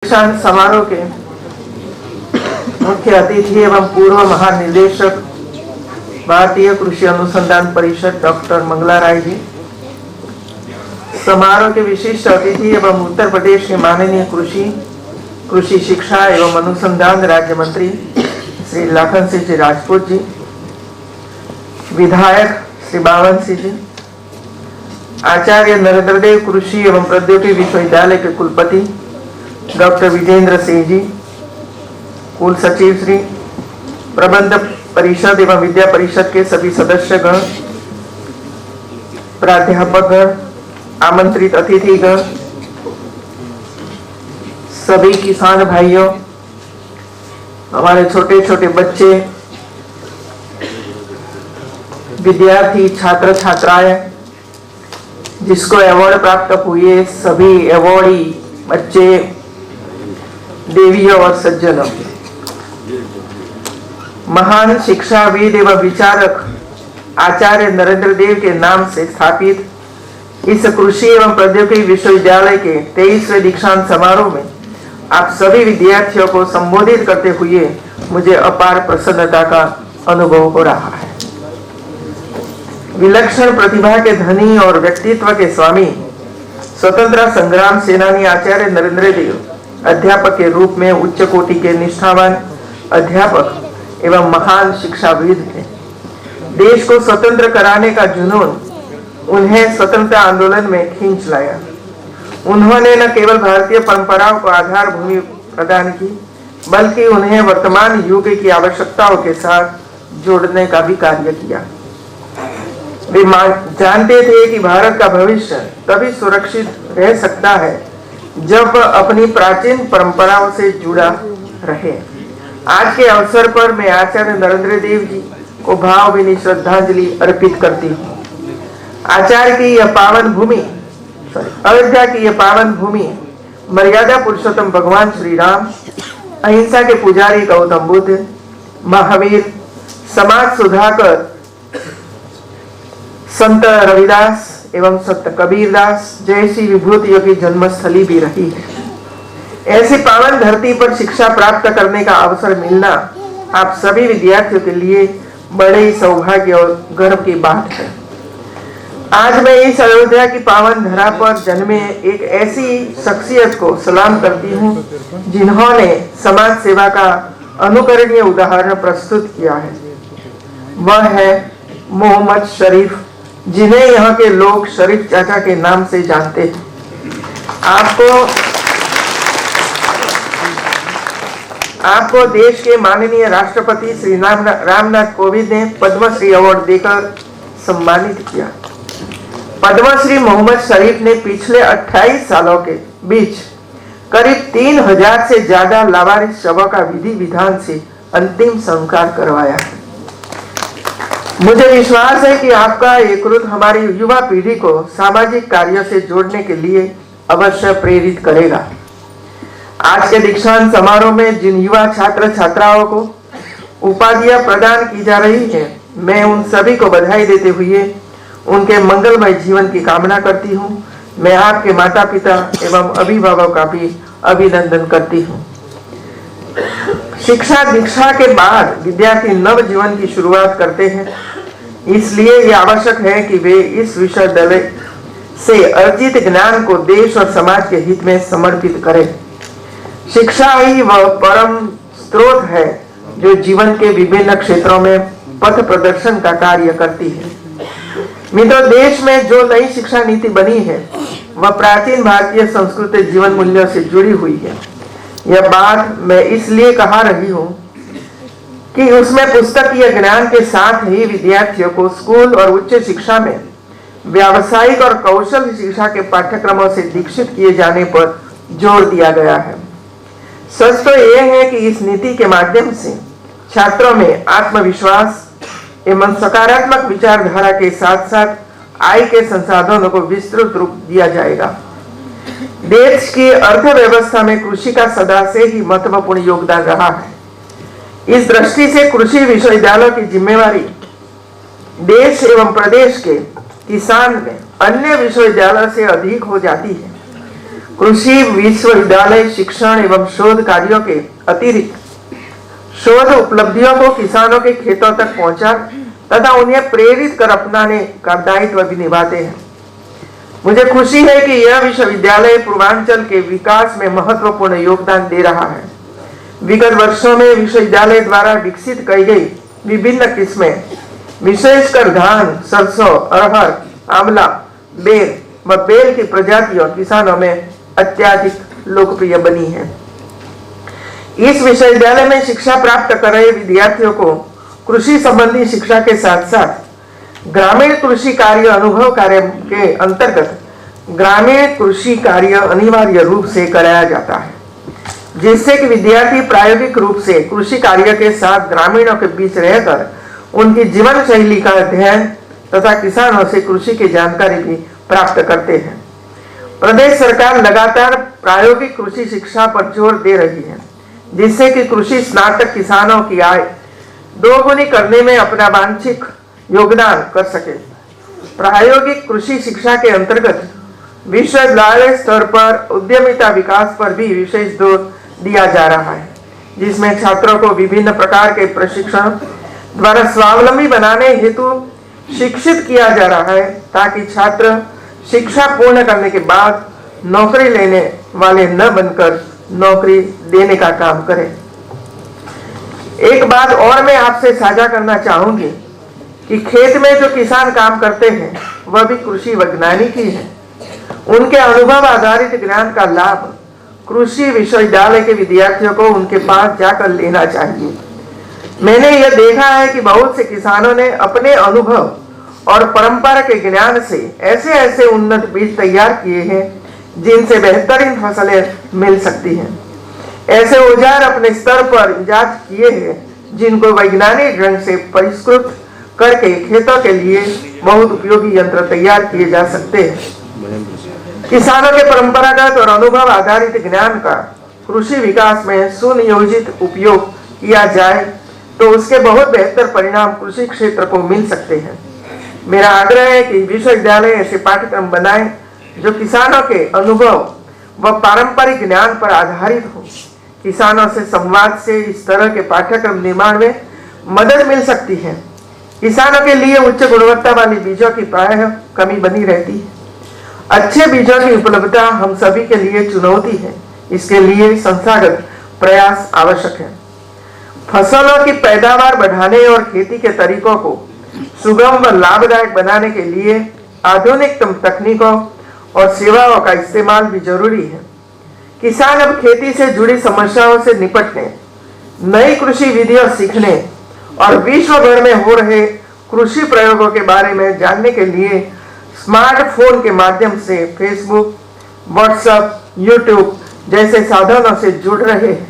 दीक्षांत समारोह के मुख्य अतिथि एवं पूर्व महानिदेशक भारतीय कृषि अनुसंधान परिषद डॉक्टर मंगला राय जी, समारोह के विशिष्ट अतिथि एवं उत्तर प्रदेश के माननीय कृषि शिक्षा एवं अनुसंधान राज्य मंत्री श्री लाखन सिंह जी राजपूत जी, विधायक श्री बावन सिंह जी, आचार्य नरेंद्र देव कृषि एवं प्रौद्योगिकी विश्वविद्यालय के कुलपति डॉक्टर विजेंद्र सिंह जी, कुल सचिव श्री, प्रबंध परिषद एवं विद्या परिषद के सभी सदस्यगण, प्राध्यापकगण, आमंत्रित अतिथिगण, सभी किसान भाइयों, हमारे छोटे छोटे बच्चे, विद्यार्थी, छात्र छात्राएं, जिसको अवार्ड प्राप्त हुए सभी अवार्डी बच्चे, देवियों और सज्जनों, महान शिक्षाविद एवं विचारक आचार्य नरेंद्र देव के नाम से स्थापित इस कृषि एवं प्रौद्योगिकी विश्वविद्यालय के 23वें दीक्षांत समारोह में आप सभी विद्यार्थियों को संबोधित करते हुए मुझे अपार प्रसन्नता का अनुभव हो रहा है। विलक्षण प्रतिभा के धनी और व्यक्तित्व के स्वामी, स्वतंत्रता संग्राम सेनानी आचार्य नरेंद्र देव अध्यापक के रूप में उच्च कोटि के निष्ठावान अध्यापक एवं महान शिक्षाविद थे। देश को स्वतंत्र कराने का जुनून उन्हें स्वतंत्रता आंदोलन में खींच लाया। उन्होंने न केवल भारतीय परंपराओं को आधार भूमि प्रदान की, बल्कि उन्हें वर्तमान युग की आवश्यकताओं के साथ जोड़ने का भी कार्य किया। वे जानते थे कि भारत का भविष्य तभी सुरक्षित रह सकता है जब अपनी प्राचीन परंपराओं से जुड़ा रहे। आज के अवसर पर मैं आचार्य नरेंद्र देव जी को भावभीनी श्रद्धांजलि अर्पित करती हूँ। आचार्य की यह पावन भूमि, अयोध्या की यह पावन भूमि मर्यादा पुरुषोत्तम भगवान श्री राम, अहिंसा के पुजारी गौतम बुद्ध, महावीर, समाज सुधाकर संत रविदास एवं संत कबीरदास जैसी विभूतियों की जन्मस्थली भी रही है। ऐसी पावन धरती पर शिक्षा प्राप्त करने का अवसर मिलना आप सभी विद्यार्थियों के लिए बड़े ही सौभाग्य और गर्व की बात है। आज मैं इस अयोध्या की पावन धरा पर जन्मे एक ऐसी शख्सियत को सलाम करती हूँ जिन्होंने समाज सेवा का अनुकरणीय उदाहरण प्रस्तुत किया है। वह है मोहम्मद शरीफ, जिन्हें यहाँ के लोग शरीफ चाचा के नाम से जानते हैं। आपको देश के माननीय राष्ट्रपति श्री रामनाथ कोविंद ने पद्मश्री अवार्ड देकर सम्मानित किया। पद्मश्री मोहम्मद शरीफ ने पिछले 28 सालों के बीच करीब 3000 से ज्यादा लावारिस शवों का विधि विधान से अंतिम संस्कार करवाया है। मुझे विश्वास है कि आपका ये कृत हमारी युवा पीढ़ी को सामाजिक कार्यों से जोड़ने के लिए अवश्य प्रेरित करेगा। आज के दीक्षांत समारोह में जिन युवा छात्र छात्राओं को उपाधियां प्रदान की जा रही है, मैं उन सभी को बधाई देते हुए उनके मंगलमय जीवन की कामना करती हूँ। मैं आपके माता पिता एवं अभिभावक का भी अभिनंदन करती हूँ। शिक्षा दीक्षा के बाद विद्यार्थी नव जीवन की शुरुआत करते हैं, इसलिए यह आवश्यक है कि वे इस विश्वविद्यालय से अर्जित ज्ञान को देश और समाज के हित में समर्पित करें। शिक्षा ही वह परम स्रोत है जो जीवन के विभिन्न क्षेत्रों में पथ प्रदर्शन का कार्य करती है। मित्रों, देश में जो नई शिक्षा नीति बनी है वह प्राचीन भारतीय संस्कृति जीवन मूल्यों से जुड़ी हुई है। यह बात मैं इसलिए कहा रही हूँ कि उसमें पुस्तकीय ज्ञान के साथ ही विद्यार्थियों को स्कूल और उच्च शिक्षा में व्यावसायिक और कौशल शिक्षा के पाठ्यक्रमों से दीक्षित किए जाने पर जोर दिया गया है। सच तो यह है कि इस नीति के माध्यम से छात्रों में आत्मविश्वास एवं सकारात्मक विचारधारा के साथ साथ आय के संसाधनों को विस्तृत रूप दिया जाएगा। देश की अर्थव्यवस्था में कृषि का सदा से ही महत्वपूर्ण योगदान रहा है। इस दृष्टि से कृषि विश्वविद्यालयों की जिम्मेवारी देश एवं प्रदेश के किसान में अन्य विश्वविद्यालयों से अधिक हो जाती है। कृषि विश्वविद्यालय शिक्षण एवं शोध कार्यों के अतिरिक्त शोध उपलब्धियों को किसानों के खेतों तक पहुंचा तथा उन्हें प्रेरित कर अपनाने का दायित्व भी निभाते हैं। मुझे खुशी है कि यह विश्वविद्यालय पूर्वांचल के विकास में महत्वपूर्ण योगदान दे रहा है। विगत वर्षों में विश्वविद्यालय द्वारा विकसित की गई विभिन्न किस्में, विशेषकर धान, सरसों, अरहर, आंवला, बेर व बेल की प्रजातियों किसानों में अत्यधिक लोकप्रिय बनी है। इस विश्वविद्यालय में शिक्षा प्राप्त कर रहे विद्यार्थियों को कृषि संबंधी शिक्षा के साथ साथ ग्रामीण कृषि कार्य अनुभव कार्य के अंतर्गत ग्रामीण कृषि कार्य अनिवार्य रूप से कराया जाता है, जिससे कि विद्यार्थी प्रायोगिक रूप से कृषि कार्य के साथ ग्रामीणों के बीच रहकर उनकी जीवन शैली का अध्ययन तथा किसानों से कृषि की जानकारी भी प्राप्त करते हैं। प्रदेश सरकार लगातार प्रायोगिक कृषि शिक्षा पर जोर दे रही है, जिससे कि कृषि स्नातक किसानों की आय दोगुनी करने में अपना वांछित योगदान कर सके। प्रायोगिक कृषि शिक्षा के अंतर्गत विश्वविद्यालय स्तर पर उद्यमिता विकास पर भी विशेष जोर दिया जा रहा है, जिसमें छात्रों को विभिन्न प्रकार के प्रशिक्षण द्वारा स्वावलंबी बनाने हेतु शिक्षित किया जा रहा है, ताकि छात्र शिक्षा पूर्ण करने के बाद नौकरी लेने वाले न बनकर नौकरी देने का काम करें। एक बात और मैं आपसे साझा करना चाहूंगी कि खेत में जो किसान काम करते हैं वह भी कृषि वैज्ञानिक ही है। उनके अनुभव आधारित ज्ञान का लाभ कृषि विश्वविद्यालय के विद्यार्थियों को उनके पास जाकर लेना चाहिए। मैंने यह देखा है कि बहुत से किसानों ने अपने अनुभव और परंपरा के ज्ञान से ऐसे ऐसे उन्नत बीज तैयार किए हैं जिनसे बेहतरीन फसलें मिल सकती हैं। ऐसे औजार अपने स्तर पर इजाद किए हैं जिनको वैज्ञानिक ढंग से परिष्कृत करके खेतों के लिए बहुत उपयोगी यंत्र तैयार किए जा सकते हैं। किसानों के परंपरागत और अनुभव आधारित ज्ञान का कृषि विकास में सुनियोजित उपयोग किया जाए तो उसके बहुत बेहतर परिणाम कृषि क्षेत्र को मिल सकते हैं। मेरा आग्रह है कि विश्वविद्यालय ऐसे पाठ्यक्रम बनाए जो किसानों के अनुभव व पारंपरिक ज्ञान पर आधारित हो। किसानों से संवाद से इस तरह के पाठ्यक्रम निर्माण में मदद मिल सकती है। किसानों के लिए उच्च गुणवत्ता वाली बीजों की प्रायः कमी बनी रहती है। अच्छे बीजों की उपलब्धता हम सभी के लिए चुनौती है। इसके लिए संस्थागत प्रयास आवश्यक है। फसलों की पैदावार बढ़ाने और खेती के तरीकों को सुगम व लाभदायक बनाने के लिए आधुनिकतम तकनीकों और सेवाओं का इस्तेमाल भी जरूरी है। किसान अब खेती से जुड़ी समस्याओं से निपटने, नई कृषि विधियों सीखने और विश्व भर में हो रहे कृषि प्रयोगों के बारे में जानने के लिए स्मार्टफोन के माध्यम से फेसबुक, व्हाट्सएप, यूट्यूब जैसे साधनों से जुड़ रहे हैं।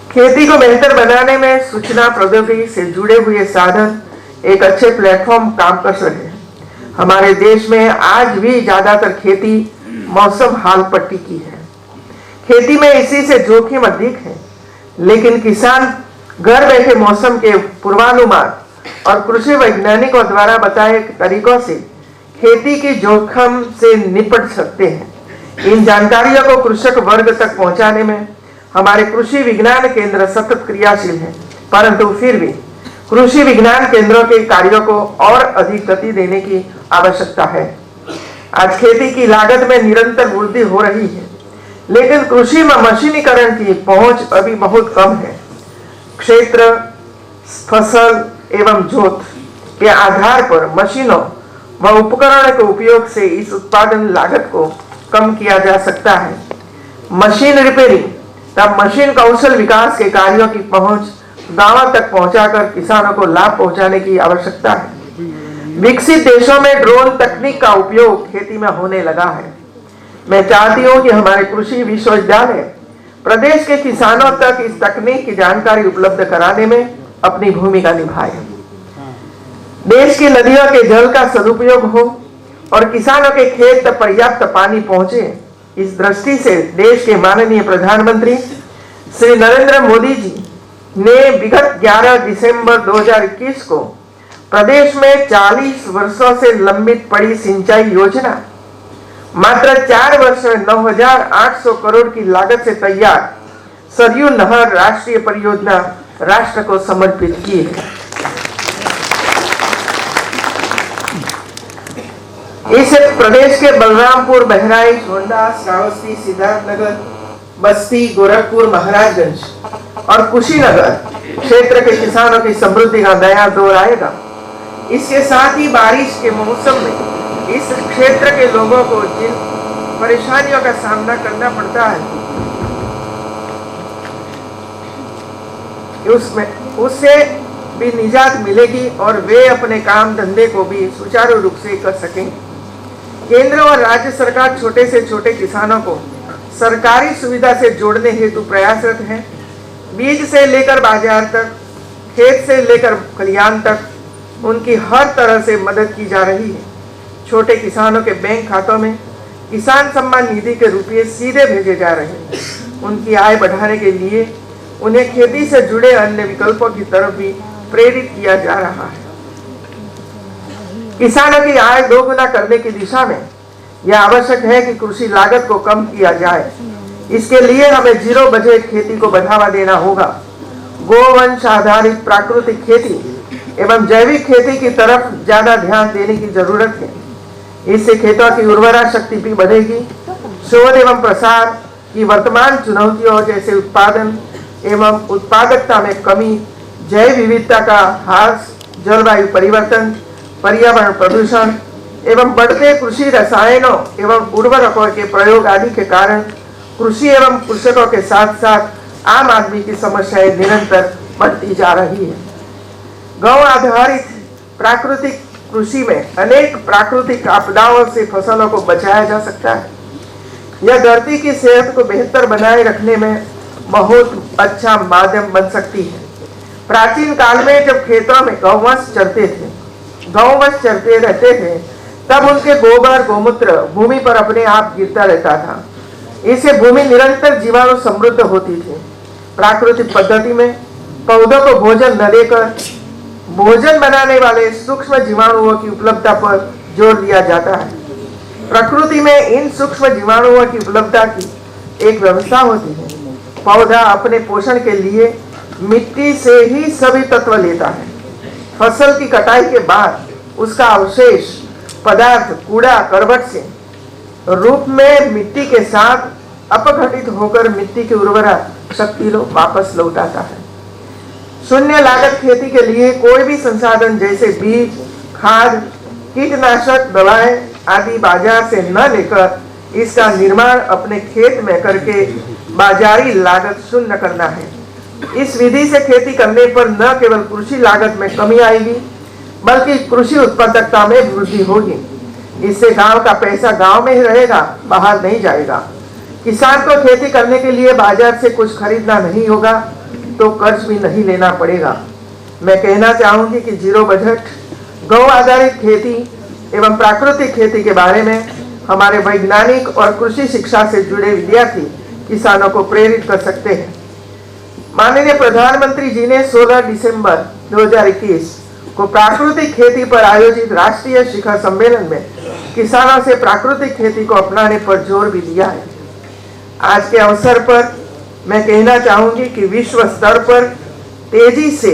खेती को बेहतर बनाने में सूचना प्रौद्योगिकी से जुड़े हुए साधन एक अच्छे प्लेटफॉर्म काम कर रहे हैं। हमारे देश में आज भी ज्यादातर खेती मौसम हाल पट्टी की है। खेती में इसी से जोखिम अधिक है, लेकिन किसान घर बैठे मौसम के पूर्वानुमान और कृषि वैज्ञानिकों द्वारा बताए तरीकों से खेती की जोखिम से निपट सकते हैं। इन जानकारियों को कृषक वर्ग तक पहुंचाने में हमारे कृषि विज्ञान केंद्र सतत क्रियाशील है, परंतु फिर भी कृषि विज्ञान केंद्रों के कार्यों को और अधिक गति देने की आवश्यकता है। आज खेती की लागत में निरंतर वृद्धि हो रही है, लेकिन कृषि में मशीनीकरण की पहुंच अभी बहुत कम है। क्षेत्र, फसल एवं जोत के आधार पर मशीनों व उपकरण के उपयोग से इस उत्पादन लागत को कम किया जा सकता है। मशीन रिपेयरिंग तब मशीन कौशल विकास के कार्यों की पहुंच गांवों तक पहुंचाकर किसानों को लाभ पहुंचाने की आवश्यकता है। विकसित देशों में ड्रोन तकनीक का उपयोग खेती में होने लगा है। मैं चाहती हूं कि हमारे कृषि विश्वविद्यालय प्रदेश के किसानों तक इस तकनीक की जानकारी उपलब्ध कराने में अपनी भूमिका निभाए। देश की नदियों के जल का सदुपयोग हो और किसानों के खेत तक पर्याप्त पानी पहुंचे, इस दृष्टि से देश के माननीय प्रधानमंत्री श्री नरेंद्र मोदी जी ने विगत 11 दिसंबर 2021 को प्रदेश में 40 वर्षों से लंबित पड़ी सिंचाई योजना मात्र 4 वर्ष में 9,800 करोड़ की लागत से तैयार सरयू नहर राष्ट्रीय परियोजना राष्ट्र को समर्पित की है। इसे प्रदेश के बलरामपुर, बहराइच, गोंडा, श्रावस्ती, सिद्धार्थनगर, बस्ती, गोरखपुर, महाराजगंज और कुशीनगर क्षेत्र के किसानों की समृद्धि का नया दौर आएगा। इसके साथ ही बारिश के मौसम में इस क्षेत्र के लोगों को जिन परेशानियों का सामना करना पड़ता है उससे भी निजात मिलेगी और वे अपने काम धंधे को भी सुचारू रूप से कर सकेंगे। केंद्र और राज्य सरकार छोटे से छोटे किसानों को सरकारी सुविधा से जोड़ने हेतु प्रयासरत हैं। बीज से लेकर बाजार तक, खेत से लेकर खलिहान तक उनकी हर तरह से मदद की जा रही है। छोटे किसानों के बैंक खातों में किसान सम्मान निधि के रुपये सीधे भेजे जा रहे हैं। उनकी आय बढ़ाने के लिए उन्हें खेती से जुड़े अन्य विकल्पों की तरफ भी प्रेरित किया जा रहा है। किसानों की आय दोगुना करने की दिशा में यह आवश्यक है कि कृषि लागत को कम किया जाए। इसके लिए हमें जीरो बजट खेती को बढ़ावा देना होगा। गोवंश आधारित प्राकृतिक खेती एवं जैविक खेती की तरफ ज्यादा ध्यान देने की जरूरत है। इससे खेतों की उर्वरा शक्ति भी बढ़ेगी। शोध एवं प्रसार की वर्तमान चुनौतियों जैसे उत्पादन एवं उत्पादकता में कमी, जैव विविधता का ह्रास, जलवायु परिवर्तन, पर्यावरण प्रदूषण एवं बढ़ते कृषि रसायनों एवं उर्वरकों के प्रयोग आदि के कारण कृषि एवं कृषकों के साथ साथ आम आदमी की समस्याएं निरंतर बढ़ती जा रही है। गौ आधारित प्राकृतिक कृषि में अनेक प्राकृतिक आपदाओं से फसलों को बचाया जा सकता है। यह धरती की सेहत को बेहतर बनाए रखने में बहुत अच्छा माध्यम बन सकती है। प्राचीन काल में जब खेतों में गौवंश चरते रहते थे तब उनके गोबर गोमूत्र भूमि पर अपने आप गिरता रहता था। इससे भूमि निरंतर जीवाणु समृद्ध होती थी। प्राकृतिक पद्धति में पौधों को भोजन न देकर भोजन बनाने वाले सूक्ष्म जीवाणुओं की उपलब्धता पर जोर दिया जाता है। प्रकृति में इन सूक्ष्म जीवाणुओं की उपलब्धता की एक व्यवस्था होती है। पौधा अपने पोषण के लिए मिट्टी से ही सभी तत्व लेता है। फसल की कटाई के बाद उसका अवशेष पदार्थ कूड़ा करवट से रूप में मिट्टी के साथ अपघटित होकर मिट्टी की उर्वरा शक्ति वापस लौटाता है। शून्य लागत खेती के लिए कोई भी संसाधन जैसे बीज, खाद, कीटनाशक दवाएं आदि बाजार से न लेकर इसका निर्माण अपने खेत में करके बाजारी लागत शून्य करना है। इस विधि से खेती करने पर न केवल कृषि लागत में कमी आएगी बल्कि कृषि उत्पादकता में वृद्धि होगी। इससे गांव का पैसा गांव में ही रहेगा, बाहर नहीं जाएगा। किसान को खेती करने के लिए बाजार से कुछ खरीदना नहीं होगा तो कर्ज भी नहीं लेना पड़ेगा। मैं कहना चाहूंगी कि जीरो बजट, गौ आधारित खेती एवं प्राकृतिक खेती के बारे में हमारे वैज्ञानिक और कृषि शिक्षा से जुड़े विद्यार्थी किसानों को प्रेरित कर सकते हैं। माननीय प्रधानमंत्री जी ने 16 दिसंबर 2021 को प्राकृतिक खेती पर आयोजित राष्ट्रीय शिखर सम्मेलन में किसानों से प्राकृतिक खेती को अपनाने पर जोर भी दिया है। आज के अवसर पर मैं कहना चाहूंगी कि विश्व स्तर पर तेजी से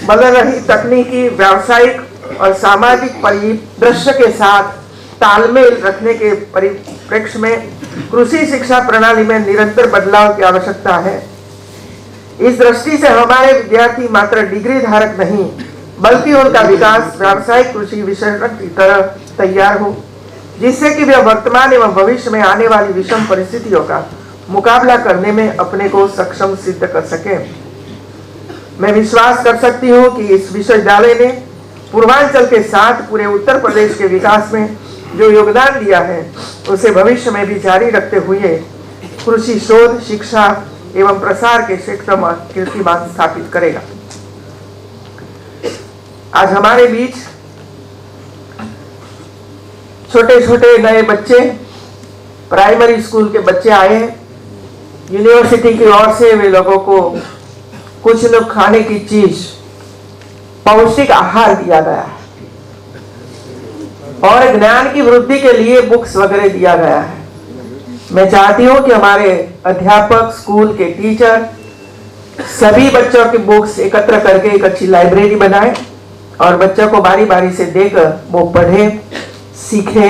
बदल रही तकनीकी, व्यावसायिक और सामाजिक परिदृश्य के साथ तालमेल रखने के परिप्रेक्ष्य में कृषि शिक्षा प्रणाली में निरंतर बदलाव की आवश्यकता है। इस दृष्टि से हमारे विद्यार्थी मात्र डिग्री धारक नहीं बल्कि उनका विकास व्यावसायिक कृषि विशेषज्ञ की तरह तैयार हो, जिससे कि वे वर्तमान एवं भविष्य में आने वाली विषम परिस्थितियों का मुकाबला करने में अपने को सक्षम सिद्ध कर सके। मैं विश्वास कर सकती हूँ कि इस विश्वविद्यालय ने पूर्वांचल के साथ पूरे उत्तर प्रदेश के विकास में जो योगदान दिया है उसे भविष्य में भी जारी रखते हुए कृषि शोध, शिक्षा एवं प्रसार के क्षेत्र में कीर्तिमान स्थापित करेगा। आज हमारे बीच छोटे छोटे नए बच्चे, प्राइमरी स्कूल के बच्चे आए हैं। यूनिवर्सिटी की ओर से वे लोगों को कुछ लोग खाने की चीज, पौष्टिक आहार दिया गया है। और ज्ञान की वृद्धि के लिए बुक्स वगैरह दिया गया है। मैं चाहती हूँ कि हमारे अध्यापक, स्कूल के टीचर सभी बच्चों की बुक्स एकत्र करके एक अच्छी लाइब्रेरी बनाएं और बच्चों को बारी बारी से देकर वो पढ़े, सीखे।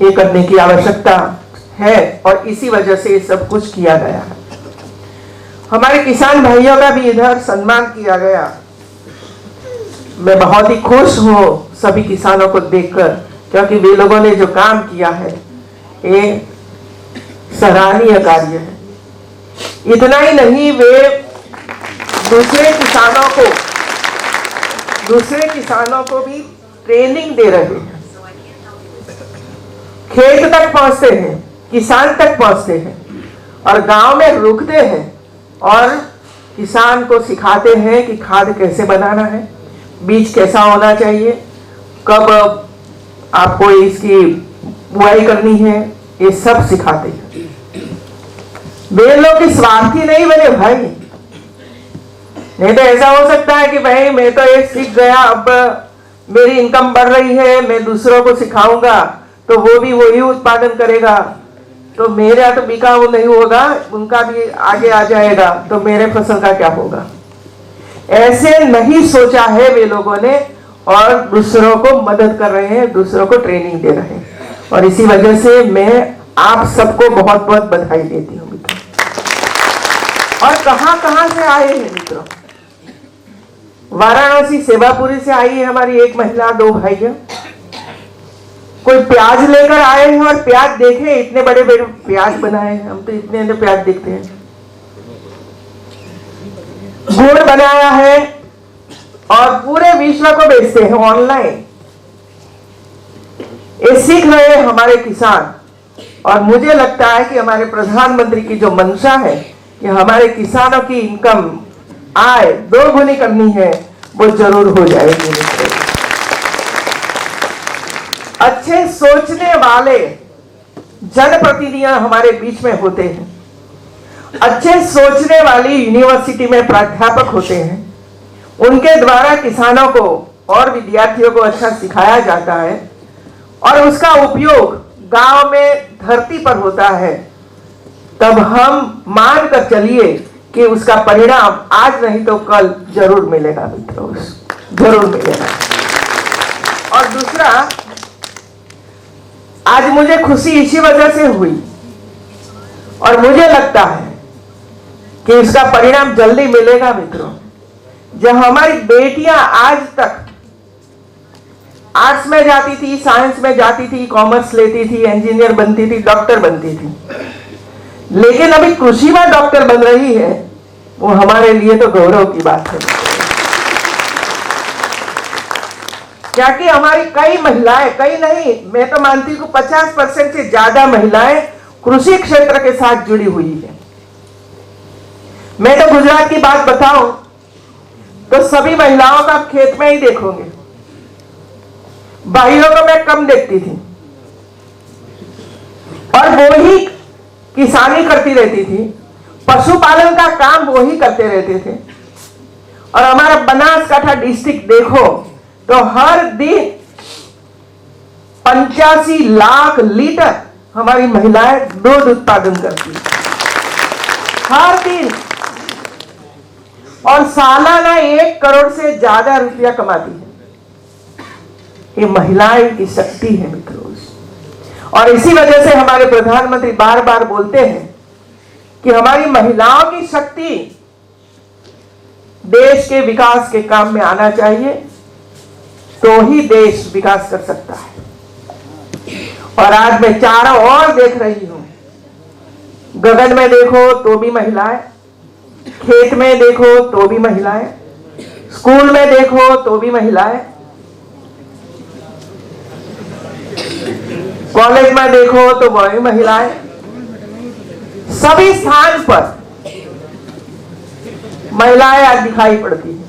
ये करने की आवश्यकता है और इसी वजह से ये सब कुछ किया गया है। हमारे किसान भाइयों का भी इधर सम्मान किया गया। मैं बहुत ही खुश हूँ सभी किसानों को देखकर, क्योंकि वे लोगों ने जो काम किया है ये सराहनीय कार्य है। इतना ही नहीं, वे दूसरे किसानों को भी ट्रेनिंग दे रहे हैं। खेत तक पहुंचते हैं, किसान तक पहुंचते हैं और गांव में रुकते हैं और किसान को सिखाते हैं कि खाद कैसे बनाना है, बीज कैसा होना चाहिए, कब आपको इसकी बुआई करनी है, ये सब सिखाते हैं। वे लोग स्वार्थी नहीं बने भाई। नहीं तो ऐसा हो सकता है कि भाई मैं तो ये सीख गया, अब मेरी इनकम बढ़ रही है, मैं दूसरों को सिखाऊंगा तो वो भी वही उत्पादन करेगा, तो मेरा तो बिकाऊ नहीं होगा, उनका भी आगे आ जाएगा, तो मेरे फसल का क्या होगा। ऐसे नहीं सोचा है वे लोगों ने और दूसरों को मदद कर रहे हैं, दूसरों को ट्रेनिंग दे रहे हैं। और इसी वजह से मैं आप सबको बहुत बहुत बधाई देती हूँ मित्रों। और कहां से आए हैं मित्रों? वाराणसी सेवापुरी से आई है हमारी एक महिला, 2 भाइयों। कोई प्याज लेकर आए हैं और प्याज देखे, इतने बड़े बड़े प्याज बनाए हैं, हम तो इतने प्याज देखते हैं। गुड़ बनाया है और पूरे विश्व को बेचते हैं ऑनलाइन। ये सीख रहे हैं हमारे किसान। और मुझे लगता है कि हमारे प्रधानमंत्री की जो मंशा है कि हमारे किसानों की इनकम, आय 2 गुनी करनी है, वो जरूर हो जाएगी। अच्छे सोचने वाले जनप्रतिनिधि हमारे बीच में होते हैं, अच्छे सोचने वाली यूनिवर्सिटी में प्राध्यापक होते हैं, उनके द्वारा किसानों को और विद्यार्थियों को अच्छा सिखाया जाता है और उसका उपयोग गांव में धरती पर होता है। तब हम मान कर चलिए कि उसका परिणाम आज नहीं तो कल जरूर मिलेगा मित्रों, जरूर मिलेगा। और दूसरा, आज मुझे खुशी इसी वजह से हुई और मुझे लगता है कि इसका परिणाम जल्दी मिलेगा मित्रों। जब हमारी बेटियां आज तक आर्ट्स में जाती थी, साइंस में जाती थी, कॉमर्स लेती थी, इंजीनियर बनती थी, डॉक्टर बनती थी, लेकिन अभी कृषि में डॉक्टर बन रही है, वो हमारे लिए तो गौरव की बात है। क्या कि हमारी कई महिलाएं, कई नहीं, मैं तो मानती हूँ 50% से ज्यादा महिलाएं कृषि क्षेत्र के साथ जुड़ी हुई है। मैं तो गुजरात की बात बताऊं तो सभी महिलाओं का खेत में ही देखोगे, भाइयों को मैं कम देखती थी और वो ही किसानी करती रहती थी, पशुपालन का काम वो ही करते रहते थे। और हमारा बनासकांठा डिस्ट्रिक्ट देखो तो हर दिन 85 लाख लीटर हमारी महिलाएं दूध उत्पादन करती है हर दिन, और सालाना 1 करोड़ से ज्यादा रुपया कमाती है। ये महिलाएं की शक्ति है मित्रों। और इसी वजह से हमारे प्रधानमंत्री बार बार बोलते हैं कि हमारी महिलाओं की शक्ति देश के विकास के काम में आना चाहिए, तो ही देश विकास कर सकता है। और आज मैं चारों ओर देख रही हूं, गगन में देखो तो भी महिलाएं, खेत में देखो तो भी महिलाएं, स्कूल में देखो तो भी महिलाएं, कॉलेज में देखो तो वही महिलाएं, सभी स्थान पर महिलाएं आज दिखाई पड़ती हैं।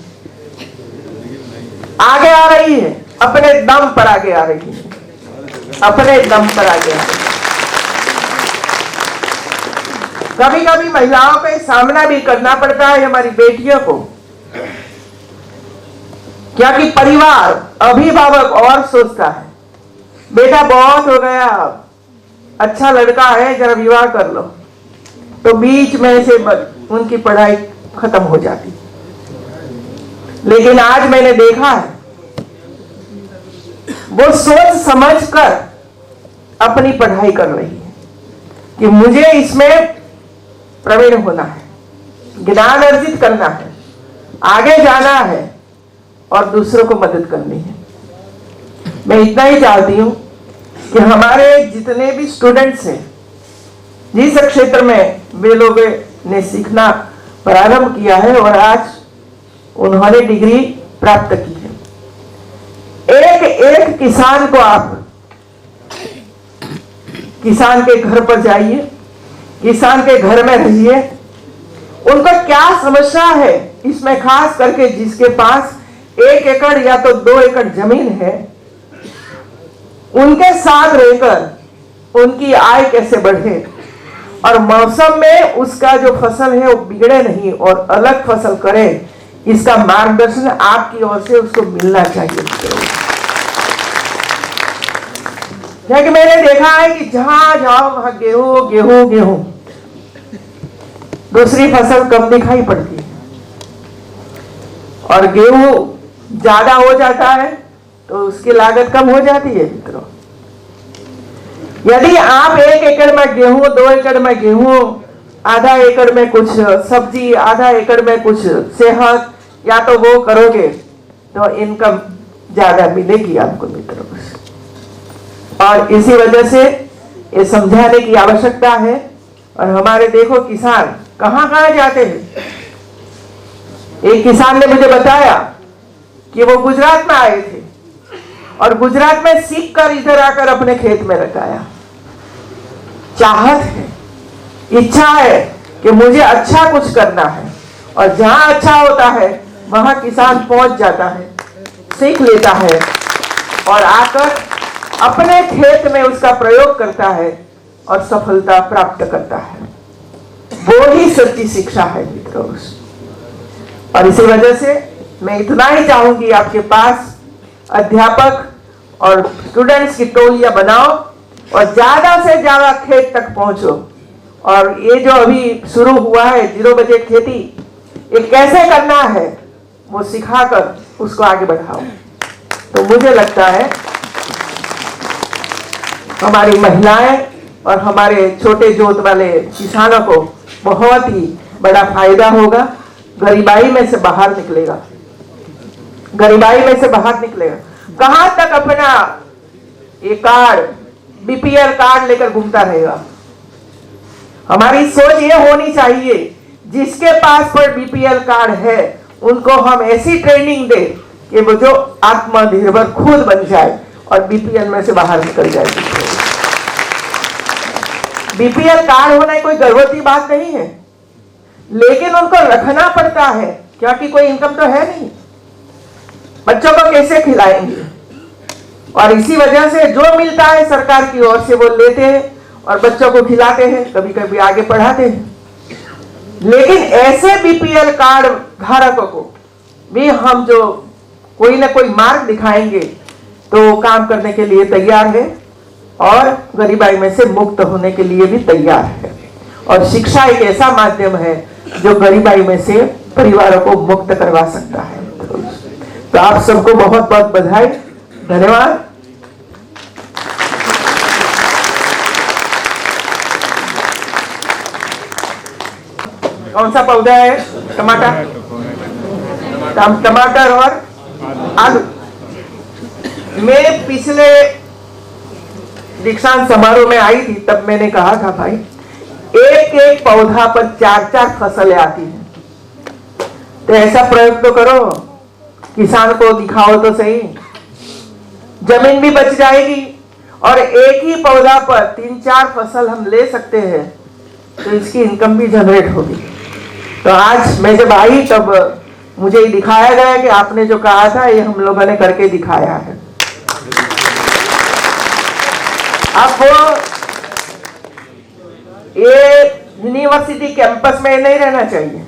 आगे आ रही है, अपने दम पर आगे आ रही है, अपने दम पर आगे आ रही है। कभी कभी महिलाओं का सामना भी करना पड़ता है हमारी बेटियों को, क्या कि परिवार, अभिभावक और सोचता है बेटा बहुत हो गया, अच्छा लड़का है, जरा विवाह कर लो, तो बीच में से उनकी पढ़ाई खत्म हो जाती। लेकिन आज मैंने देखा है वो सोच समझ कर अपनी पढ़ाई कर रही है कि मुझे इसमें प्रवीण होना है, ज्ञान अर्जित करना है, आगे जाना है और दूसरों को मदद करनी है। मैं इतना ही चाहती हूं कि हमारे जितने भी स्टूडेंट्स हैं, जिस क्षेत्र में वे लोग ने सीखना प्रारंभ किया है और आज उन्होंने डिग्री प्राप्त की है, एक एक किसान को आप किसान के घर पर जाइए, किसान के घर में रहिए, उनका क्या समस्या है, इसमें खास करके जिसके पास 1 एकड़ या तो 2 एकड़ जमीन है, उनके साथ रहकर उनकी आय कैसे बढ़े और मौसम में उसका जो फसल है वो बिगड़े नहीं और अलग फसल करे, इसका मार्गदर्शन आपकी ओर से उसको मिलना चाहिए। क्योंकि मैंने देखा है कि जहां जाओ वहां गेहूं गेहूं गेहूं, दूसरी फसल कम दिखाई पड़ती है और गेहूं ज्यादा हो जाता है तो उसकी लागत कम हो जाती है। मित्रों, यदि आप 1 एकड़ में गेहूं, 2 एकड़ में गेहूं, आधा एकड़ में कुछ सब्जी, आधा एकड़ में कुछ सेहत या तो वो करोगे तो इनकम ज्यादा मिलेगी आपको। मित्रों, और इसी वजह से ये समझाने की आवश्यकता है। और हमारे देखो किसान कहां कहां जाते हैं। एक किसान ने मुझे बताया कि वो गुजरात में आए थे और गुजरात में सीख कर इधर आकर अपने खेत में लगाया। चाहत है, इच्छा है कि मुझे अच्छा कुछ करना है और जहां अच्छा होता है वहां किसान पहुंच जाता है, सीख लेता है और आकर अपने खेत में उसका प्रयोग करता है और सफलता प्राप्त करता है। वो ही सच्ची शिक्षा है मित्रों। और इसी वजह से मैं इतना ही चाहूंगी, आपके पास अध्यापक और स्टूडेंट्स की टोलियां बनाओ और ज्यादा से ज्यादा खेत तक पहुंचो। और ये जो अभी शुरू हुआ है 0 बजट खेती, ये कैसे करना है वो सिखाकर उसको आगे बढ़ाओ। तो मुझे लगता है हमारी महिलाएं और हमारे छोटे जोत वाले किसानों को बहुत ही बड़ा फायदा होगा, गरीबाई में से बाहर निकलेगा, गरीबाई में से बाहर निकलेगा। कहां तक अपना ये कार्ड, बीपीएल कार्ड लेकर घूमता रहेगा। हमारी सोच ये होनी चाहिए, जिसके पास पर बीपीएल कार्ड है उनको हम ऐसी ट्रेनिंग दे कि वो जो आत्मनिर्भर खुद बन जाए और बीपीएल में से बाहर निकल जाए। बीपीएल कार्ड होना कोई गर्व की बात नहीं है, लेकिन उनको रखना पड़ता है क्योंकि कोई इनकम तो है नहीं, बच्चों को कैसे खिलाएंगे। और इसी वजह से जो मिलता है सरकार की ओर से वो लेते हैं और बच्चों को खिलाते हैं, कभी कभी आगे पढ़ाते हैं। लेकिन ऐसे बीपीएल कार्ड धारकों को भी हम जो कोई ना कोई मार्ग दिखाएंगे तो काम करने के लिए तैयार है और गरीबाई में से मुक्त होने के लिए भी तैयार है। और शिक्षा एक ऐसा माध्यम है जो गरीबाई में से परिवारों को मुक्त करवा सकता है। तो आप सबको बहुत बहुत बधाई, धन्यवाद। कौन सा पौधा है? टमाटर, टमाटर और आलू। मैं पिछले दीक्षांत समारोह में आई थी, तब मैंने कहा था भाई एक एक पौधा पर 4-4 फसलें आती हैं, तो ऐसा प्रयोग तो करो, किसान को दिखाओ तो सही, जमीन भी बच जाएगी और एक ही पौधा पर 3-4 फसल हम ले सकते हैं तो इसकी इनकम भी जनरेट होगी। तो आज मैं जब आई तब मुझे दिखाया गया कि आपने जो कहा था ये हम लोगों ने करके दिखाया है। अब ये यूनिवर्सिटी कैंपस में नहीं रहना चाहिए,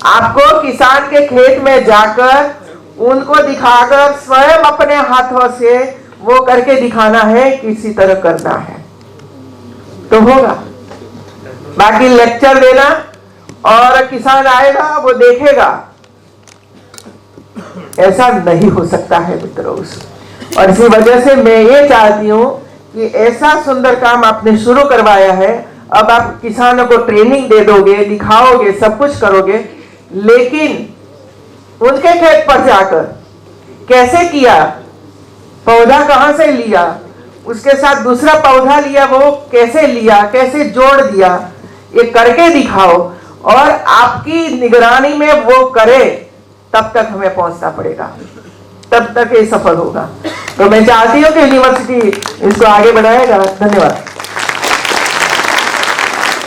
आपको किसान के खेत में जाकर उनको दिखाकर स्वयं अपने हाथों से वो करके दिखाना है, किसी तरह करना है तो होगा। बाकी लेक्चर देना और किसान आएगा वो देखेगा, ऐसा नहीं हो सकता है मित्रों। और इसी वजह से मैं ये चाहती हूँ कि ऐसा सुंदर काम आपने शुरू करवाया है, अब आप किसानों को ट्रेनिंग दे दोगे, दिखाओगे, सब कुछ करोगे, लेकिन उनके खेत पर जाकर कैसे किया, पौधा कहां से लिया, उसके साथ दूसरा पौधा लिया, वो कैसे लिया, कैसे जोड़ दिया, ये करके दिखाओ और आपकी निगरानी में वो करे, तब तक हमें पहुंचना पड़ेगा, तब तक ये सफल होगा। तो मैं चाहती हूँ कि यूनिवर्सिटी इसको आगे बढ़ाएगा। धन्यवाद।